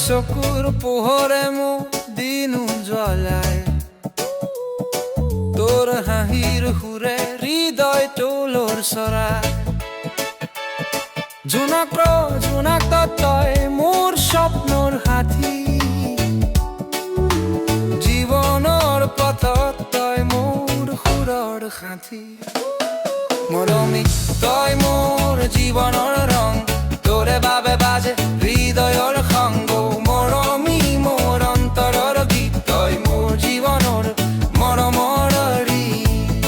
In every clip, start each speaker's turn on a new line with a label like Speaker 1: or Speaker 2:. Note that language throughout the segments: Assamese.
Speaker 1: চকুৰ পোহৰে মোক দিন উজ্বলায় তোৰ হাঁহিৰ সুৰে হৃদয় তোলৰ চৰাই জোনাক তই মোৰ স্বপ্নৰ সাথী জীৱনৰ পথত তই মোৰ সুৰৰ সাথী মৰমী তই মোৰ জীৱনৰ ৰং তোৰে বাবে বাজে হৃদয়ৰ সংগ মৰমী মোৰ অন্তৰৰ গীত তই মোৰ জীৱনৰ মৰমৰ ৰীত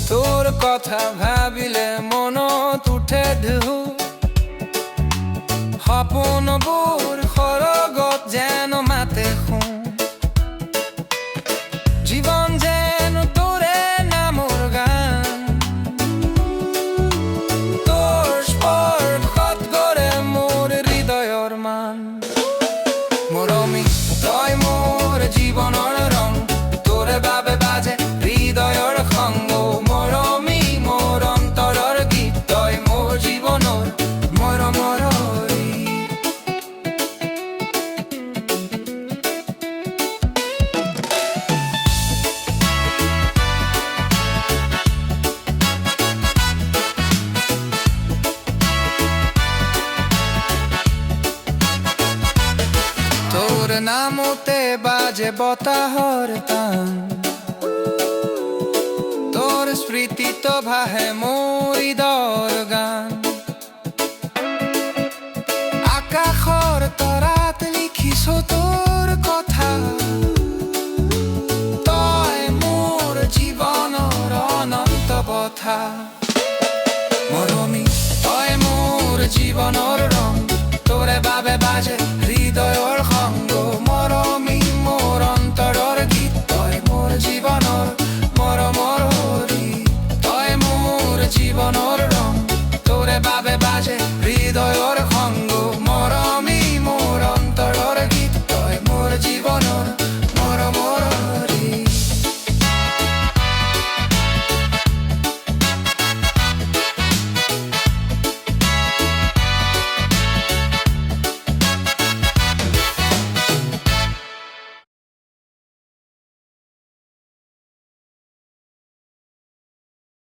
Speaker 1: তোৰ কথা ভাবিলে মনত উঠে ঢৌ সপোনবোৰ সৰগত যেন মাতে শুন জীবন যেন তোৰে নামৰ গান তোৰ স্পৰ্শত গঢ়ে মোৰ হৃদয়ৰ মান মৰমী তই মোৰ জীৱনৰ ৰং তোৰে বাবে বাজে হৃদয়ৰ সংগ মৰমী মোৰ অন্তৰৰ গীত তই মোৰ জীৱনৰ মৰমৰ তোৰ নামতে বাজে বতাহৰ তান তোৰ স্মৃতিত ভাহে মোৰ হৃদয়ৰ গান আকাশৰ তৰাত লিখিছ তোৰ কথা তই মোৰ জীৱনৰ অনন্ত বথা মৰমী তই মোৰ জীৱনৰ ৰং তোৰে বাবে বাজে